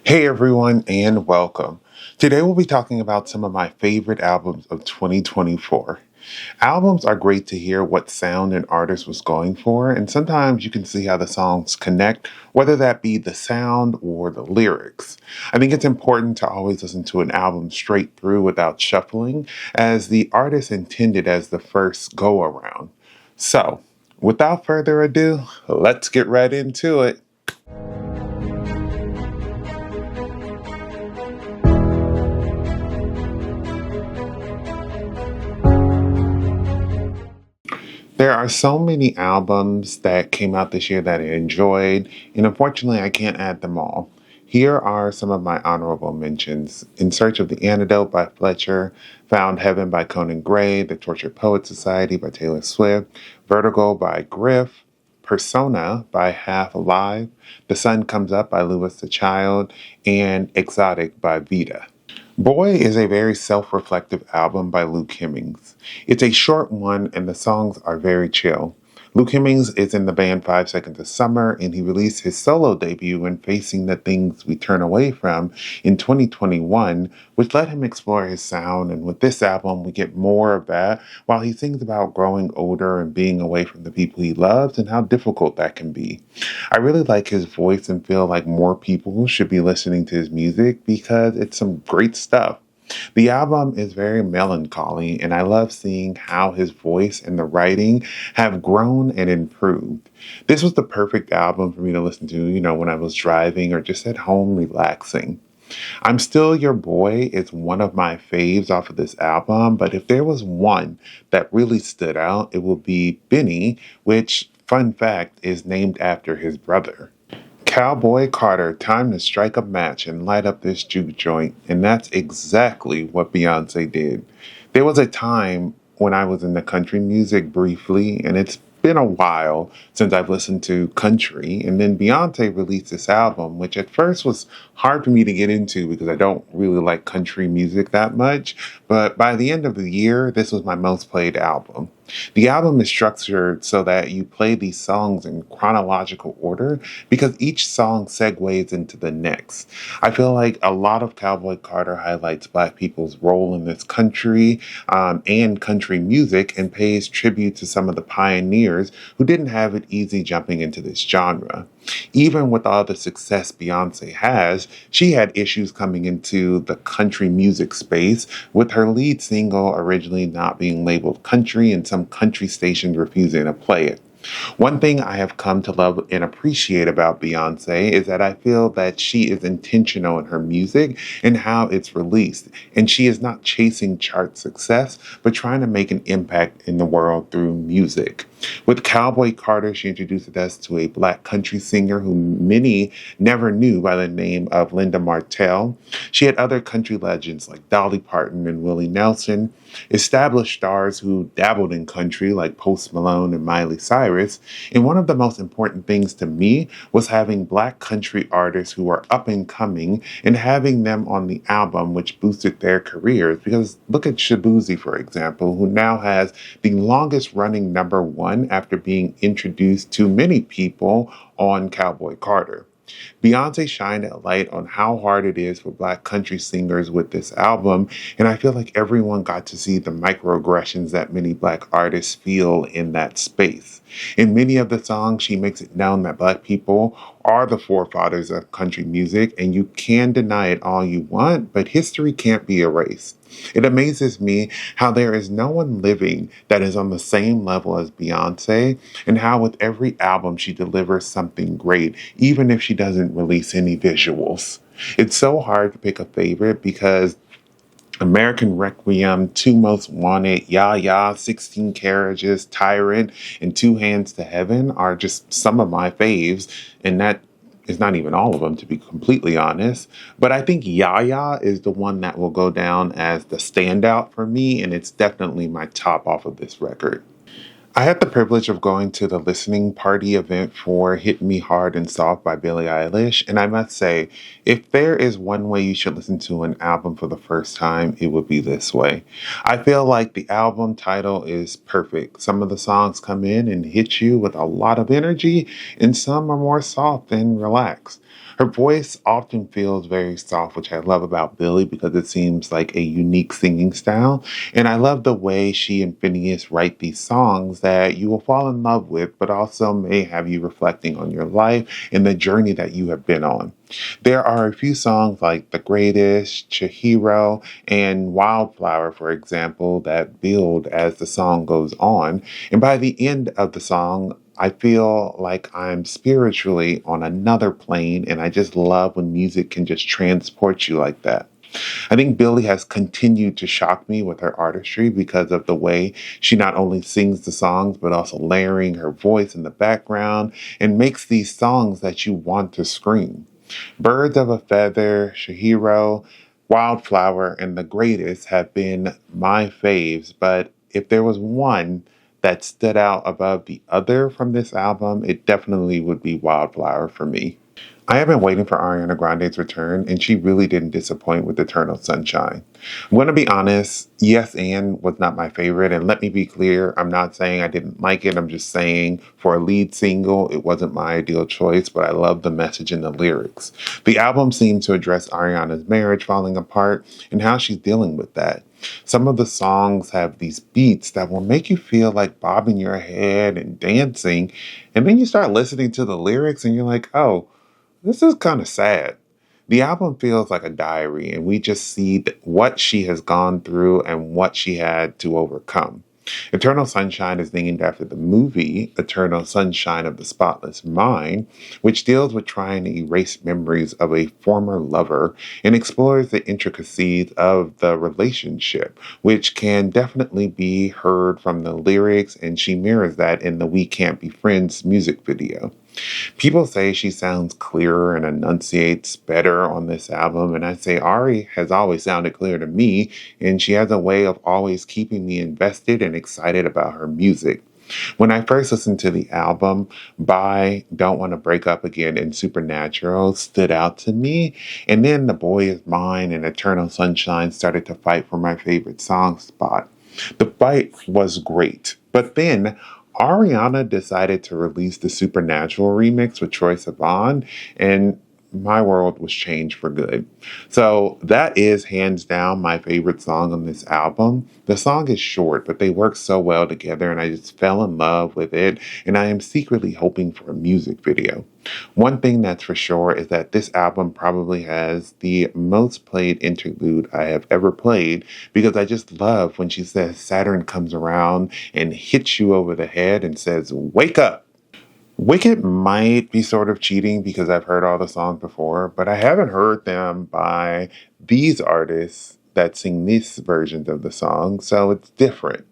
Hey everyone, and welcome. Today we'll be talking about some of my favorite albums of 2024. Albums are great to hear what sound an artist was going for, and sometimes you can see how the songs connect, whether that be the sound or the lyrics. I think it's important to always listen to an album straight through without shuffling, as the artist intended as the first go around. So, without further ado, let's get right into it. There are so many albums that came out this year that I enjoyed, and unfortunately, I can't add them all. Here are some of my honorable mentions: In Search of the Antidote by Fletcher, Found Heaven by Conan Gray, The Tortured Poet Society by Taylor Swift, Vertigo by Griff, Persona by Half Alive, The Sun Comes Up by Louis the Child, and Exotic by Vita. Boy is a very self reflective album by Luke Hemmings. It's a short one, and the songs are very chill. Luke Hemmings is in the band 5 Seconds of Summer, and he released his solo debut when Facing the Things We Turn Away From in 2021, which let him explore his sound. And with this album, we get more of that while he sings about growing older and being away from the people he loves and how difficult that can be. I really like his voice and feel like more people should be listening to his music because it's some great stuff. The album is very melancholy, and I love seeing how his voice and the writing have grown and improved. This was the perfect album for me to listen to, when I was driving or just at home relaxing. I'm Still Your Boy is one of my faves off of this album, but if there was one that really stood out, it would be Benny, which, fun fact, is named after his brother. Cowboy Carter, time to strike a match and light up this juke joint. And that's exactly what Beyonce did. There was a time when I was into country music briefly, and it's been a while since I've listened to country. And then Beyonce released this album, which at first was hard for me to get into because I don't really like country music that much. But by the end of the year, this was my most played album. The album is structured so that you play these songs in chronological order because each song segues into the next. I feel like a lot of Cowboy Carter highlights Black people's role in this country and country music and pays tribute to some of the pioneers who didn't have it easy jumping into this genre. Even with all the success Beyonce has, she had issues coming into the country music space, with her lead single originally not being labeled country and some country stations refusing to play it. One thing I have come to love and appreciate about Beyonce is that I feel that she is intentional in her music and how it's released, and she is not chasing chart success, but trying to make an impact in the world through music. With Cowboy Carter, she introduced us to a Black country singer who many never knew by the name of Linda Martell. She had other country legends like Dolly Parton and Willie Nelson, established stars who dabbled in country like Post Malone and Miley Cyrus. And one of the most important things to me was having Black country artists who are up and coming and having them on the album, which boosted their careers. Because look at Shabuzi, for example, who now has the longest running #1 after being introduced to many people on Cowboy Carter. Beyonce shined a light on how hard it is for Black country singers with this album, and I feel like everyone got to see the microaggressions that many Black artists feel in that space. In many of the songs, she makes it known that Black people are the forefathers of country music, and you can deny it all you want, but history can't be erased. It amazes me how there is no one living that is on the same level as Beyonce, and how with every album she delivers something great, even if she doesn't release any visuals. It's so hard to pick a favorite because American Requiem, Two Most Wanted, Ya Ya, 16 Carriages, Tyrant, and Two Hands to Heaven are just some of my faves, and that is not even all of them, to be completely honest. But I think Ya Ya is the one that will go down as the standout for me, and it's definitely my top off of this record. I had the privilege of going to the listening party event for Hit Me Hard and Soft by Billie Eilish, and I must say, if there is one way you should listen to an album for the first time, it would be this way. I feel like the album title is perfect. Some of the songs come in and hit you with a lot of energy, and some are more soft and relaxed. Her voice often feels very soft, which I love about Billie because it seems like a unique singing style. And I love the way she and Phineas write these songs that you will fall in love with, but also may have you reflecting on your life and the journey that you have been on. There are a few songs like The Greatest, Chihiro, and Wildflower, for example, that build as the song goes on. And by the end of the song, I feel like I'm spiritually on another plane, and I just love when music can just transport you like that. I think Billie has continued to shock me with her artistry because of the way she not only sings the songs, but also layering her voice in the background and makes these songs that you want to scream. Birds of a Feather, Shihiro, Wildflower, and The Greatest have been my faves, but if there was one that stood out above the other from this album, it definitely would be Wildflower for me. I have been waiting for Ariana Grande's return, and she really didn't disappoint with Eternal Sunshine. I'm going to be honest, Yes and was not my favorite, and let me be clear, I'm not saying I didn't like it, I'm just saying for a lead single, it wasn't my ideal choice, but I love the message and the lyrics. The album seemed to address Ariana's marriage falling apart and how she's dealing with that. Some of the songs have these beats that will make you feel like bobbing your head and dancing, and then you start listening to the lyrics and you're like, oh, this is kind of sad. The album feels like a diary, and we just see what she has gone through and what she had to overcome. Eternal Sunshine is named after the movie Eternal Sunshine of the Spotless Mind, which deals with trying to erase memories of a former lover and explores the intricacies of the relationship, which can definitely be heard from the lyrics, and she mirrors that in the We Can't Be Friends music video. People say she sounds clearer and enunciates better on this album, and I say Ari has always sounded clear to me, and she has a way of always keeping me invested and excited about her music. When I first listened to the album, Bye, Don't Want to Break Up Again, and Supernatural stood out to me, and then The Boy Is Mine and Eternal Sunshine started to fight for my favorite song spot. The fight was great, but then Ariana decided to release the Supernatural remix with Troye Sivan, and my world was changed for good. So that is hands down my favorite song on this album. The song is short, but they work so well together, and I just fell in love with it, and I am secretly hoping for a music video. One thing that's for sure is that this album probably has the most played interlude I have ever played because I just love when she says Saturn comes around and hits you over the head and says, "Wake up." Wicked might be sort of cheating because I've heard all the songs before, but I haven't heard them by these artists that sing these versions of the song, so it's different.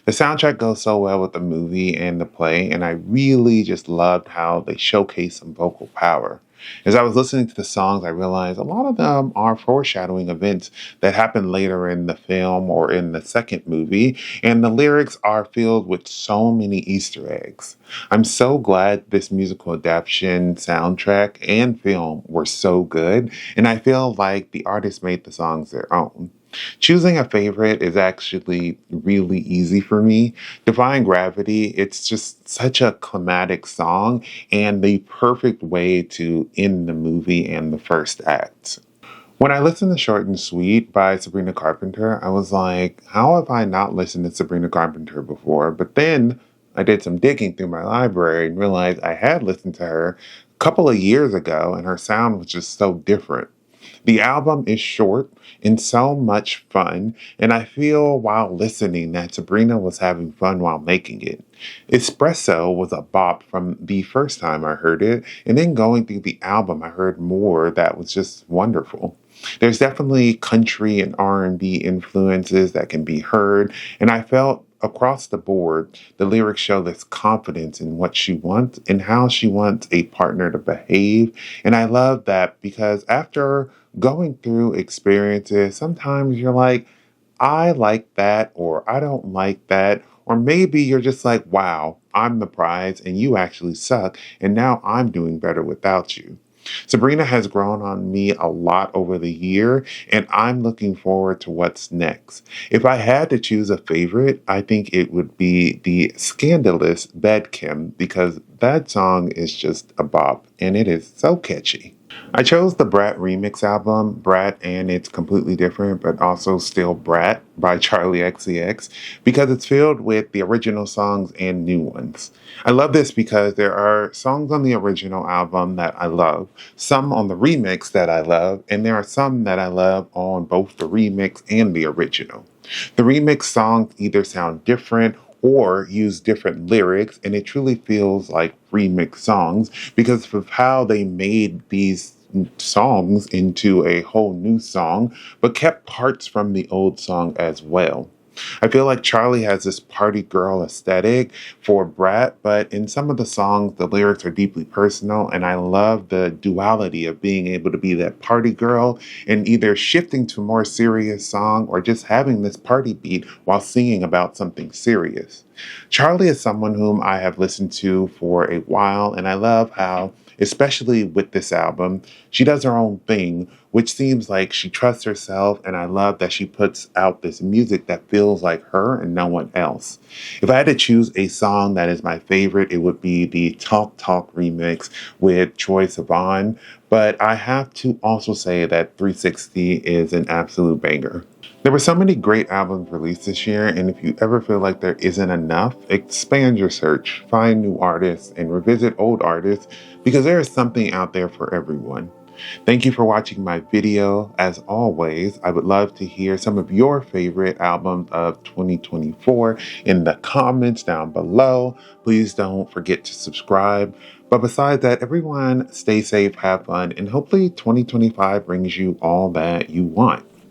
The soundtrack goes so well with the movie and the play, and I really just loved how they showcase some vocal power. As I was listening to the songs, I realized a lot of them are foreshadowing events that happen later in the film or in the second movie, and the lyrics are filled with so many Easter eggs. I'm so glad this musical adaptation, soundtrack, and film were so good, and I feel like the artists made the songs their own. Choosing a favorite is actually really easy for me. Defying Gravity, it's just such a climatic song and the perfect way to end the movie and the first act. When I listened to Short and Sweet by Sabrina Carpenter, I was like, how have I not listened to Sabrina Carpenter before? But then I did some digging through my library and realized I had listened to her a couple of years ago, and her sound was just so different. The album is short and so much fun, and I feel while listening that Sabrina was having fun while making it. Espresso was a bop from the first time I heard it, and then going through the album, I heard more that was just wonderful. There's definitely country and R&B influences that can be heard, and I felt across the board, the lyrics show this confidence in what she wants and how she wants a partner to behave. And I love that because after going through experiences, sometimes you're like, I like that, or I don't like that. Or maybe you're just like, wow, I'm the prize and you actually suck. And now I'm doing better without you. Sabrina has grown on me a lot over the year, and I'm looking forward to what's next. If I had to choose a favorite, I think it would be the scandalous Bedkim because that song is just a bop and it is so catchy. I chose the Brat remix album, Brat and It's Completely Different, but also Still Brat by Charlie XCX, because it's filled with the original songs and new ones. I love this because there are songs on the original album that I love, some on the remix that I love, and there are some that I love on both the remix and the original. The remix songs either sound different or use different lyrics, and it truly feels like remix songs because of how they made these songs into a whole new song, but kept parts from the old song as well. I feel like Charlie has this party girl aesthetic for Brat, but in some of the songs, the lyrics are deeply personal, and I love the duality of being able to be that party girl and either shifting to a more serious song or just having this party beat while singing about something serious. Charlie is someone whom I have listened to for a while, and I love how, especially with this album, she does her own thing, which seems like she trusts herself, and I love that she puts out this music that feels like her and no one else. If I had to choose a song that is my favorite, it would be the Talk Talk remix with Troye Sivan, but I have to also say that 360 is an absolute banger. There were so many great albums released this year, and if you ever feel like there isn't enough, expand your search, find new artists, and revisit old artists because there is something out there for everyone. Thank you for watching my video. As always, I would love to hear some of your favorite albums of 2024 in the comments down below. Please don't forget to subscribe. But besides that, everyone stay safe, have fun, and hopefully 2025 brings you all that you want.